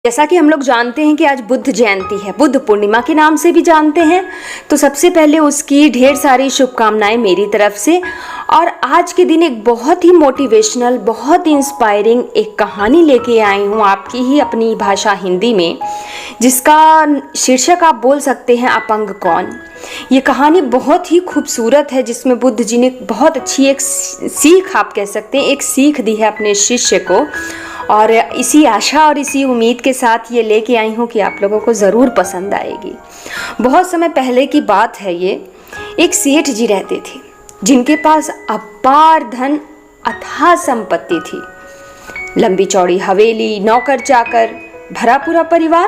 जैसा कि हम लोग जानते हैं कि आज बुद्ध जयंती है, बुद्ध पूर्णिमा के नाम से भी जानते हैं, तो सबसे पहले उसकी ढेर सारी शुभकामनाएं मेरी तरफ से। और आज के दिन एक बहुत ही मोटिवेशनल, बहुत ही इंस्पायरिंग एक कहानी लेके आई हूँ आपकी ही अपनी भाषा हिंदी में, जिसका शीर्षक आप बोल सकते हैं अपंग कौन। ये कहानी बहुत ही खूबसूरत है, जिसमें बुद्ध जी ने बहुत अच्छी एक सीख, आप कह सकते हैं एक सीख दी है अपने शिष्य को। और इसी आशा और इसी उम्मीद के साथ ये लेके आई हूँ कि आप लोगों को ज़रूर पसंद आएगी। बहुत समय पहले की बात है ये। एक सेठ जी रहते थे जिनके पास अपार धन, अथाह संपत्ति थी, लंबी चौड़ी हवेली, नौकर चाकर, भरा पूरा परिवार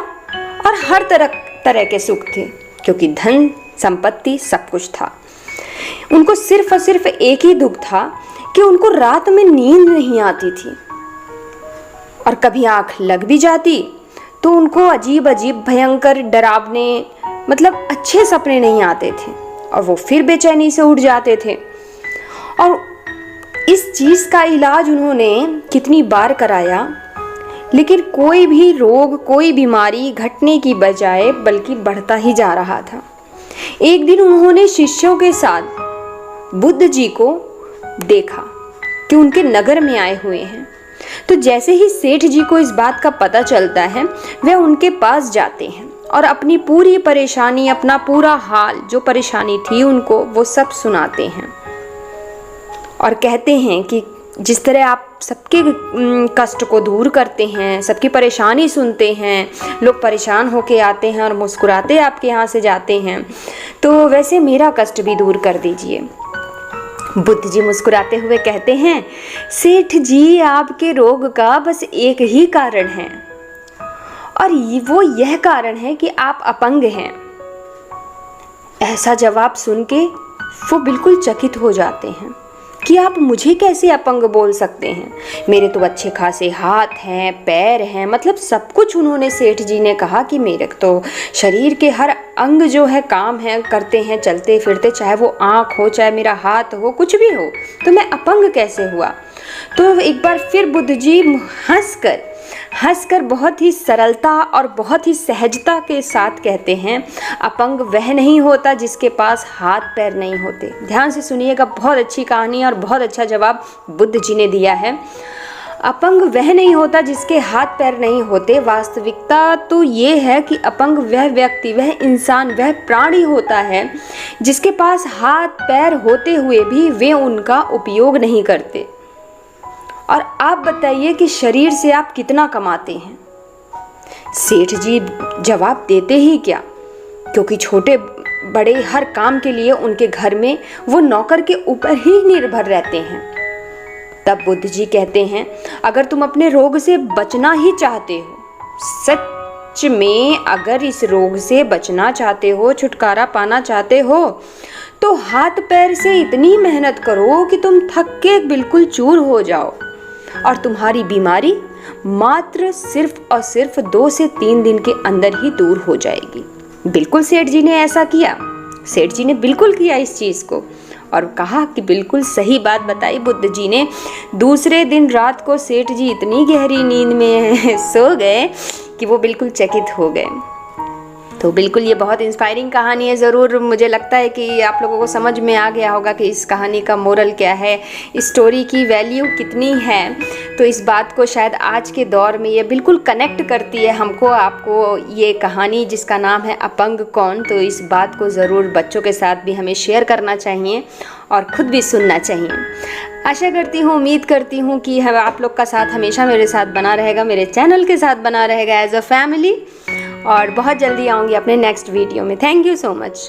और हर तरह के सुख थे, क्योंकि धन संपत्ति सब कुछ था। उनको सिर्फ और सिर्फ एक ही दुख था कि उनको रात में नींद नहीं आती थी, और कभी आंख लग भी जाती तो उनको अजीब अजीब, भयंकर, डरावने, मतलब अच्छे सपने नहीं आते थे, और वो फिर बेचैनी से उठ जाते थे। और इस चीज़ का इलाज उन्होंने कितनी बार कराया, लेकिन कोई भी रोग, कोई बीमारी घटने की बजाय बल्कि बढ़ता ही जा रहा था। एक दिन उन्होंने शिष्यों के साथ बुद्ध जी को देखा कि उनके नगर में आए हुए हैं। तो जैसे ही सेठ जी को इस बात का पता चलता है, वे उनके पास जाते हैं और अपनी पूरी परेशानी, अपना पूरा हाल, जो परेशानी थी उनको, वो सब सुनाते हैं और कहते हैं कि जिस तरह आप सबके कष्ट को दूर करते हैं, सबकी परेशानी सुनते हैं, लोग परेशान होके आते हैं और मुस्कुराते आपके यहाँ से जाते हैं, तो वैसे मेरा कष्ट भी दूर कर दीजिए। बुद्ध जी मुस्कुराते हुए कहते हैं, सेठ जी, आपके रोग का बस एक ही कारण है, और वो यह कारण है कि आप अपंग हैं। ऐसा जवाब सुन के वो बिल्कुल चकित हो जाते हैं कि आप मुझे कैसे अपंग बोल सकते हैं, मेरे तो अच्छे खासे हाथ हैं, पैर हैं, मतलब सब कुछ। उन्होंने, सेठ जी ने कहा कि मेरे तो शरीर के हर अंग जो है काम है, करते हैं, चलते फिरते, चाहे वो आँख हो, चाहे मेरा हाथ हो, कुछ भी हो, तो मैं अपंग कैसे हुआ। तो एक बार फिर बुद्ध जी हंसकर बहुत ही सरलता और बहुत ही सहजता के साथ कहते हैं, अपंग वह नहीं होता जिसके पास हाथ पैर नहीं होते। ध्यान से सुनिएगा, बहुत अच्छी कहानी और बहुत अच्छा जवाब बुद्ध जी ने दिया है। अपंग वह नहीं होता जिसके हाथ पैर नहीं होते। वास्तविकता तो ये है कि अपंग वह व्यक्ति, वह इंसान, वह प्राणी होता है जिसके पास हाथ पैर होते हुए भी वे उनका उपयोग नहीं करते। और आप बताइए कि शरीर से आप कितना कमाते हैं। सेठ जी जवाब देते ही क्या, क्योंकि छोटे बड़े हर काम के लिए उनके घर में वो नौकर के ऊपर ही निर्भर रहते हैं। तब बुद्ध जी कहते हैं, अगर तुम अपने रोग से बचना ही चाहते हो, सच में अगर इस रोग से बचना चाहते हो, छुटकारा पाना चाहते हो, तो हाथ पैर से इतनी मेहनत करो कि तुम थक के बिल्कुल चूर हो जाओ, और तुम्हारी बीमारी मात्र सिर्फ और सिर्फ 2 से 3 दिन के अंदर ही दूर हो जाएगी। बिल्कुल सेठ जी ने ऐसा किया। सेठ जी ने बिल्कुल किया इस चीज़ को, और कहा कि बिल्कुल सही बात बताई बुद्ध जी ने। दूसरे दिन रात को सेठ जी इतनी गहरी नींद में सो गए कि वो बिल्कुल चकित हो गए। तो बिल्कुल ये बहुत इंस्पायरिंग कहानी है। ज़रूर मुझे लगता है कि आप लोगों को समझ में आ गया होगा कि इस कहानी का मोरल क्या है, इस स्टोरी की वैल्यू कितनी है। तो इस बात को शायद आज के दौर में ये बिल्कुल कनेक्ट करती है हमको, आपको, ये कहानी जिसका नाम है अपंग कौन। तो इस बात को ज़रूर बच्चों के साथ भी हमें शेयर करना चाहिए और ख़ुद भी सुनना चाहिए। आशा करती हूँ, उम्मीद करती हूँ कि आप लोग का साथ हमेशा मेरे साथ बना रहेगा, मेरे चैनल के साथ बना रहेगा एज अ फैमिली, और बहुत जल्दी आऊँगी अपने नेक्स्ट वीडियो में। Thank you so much.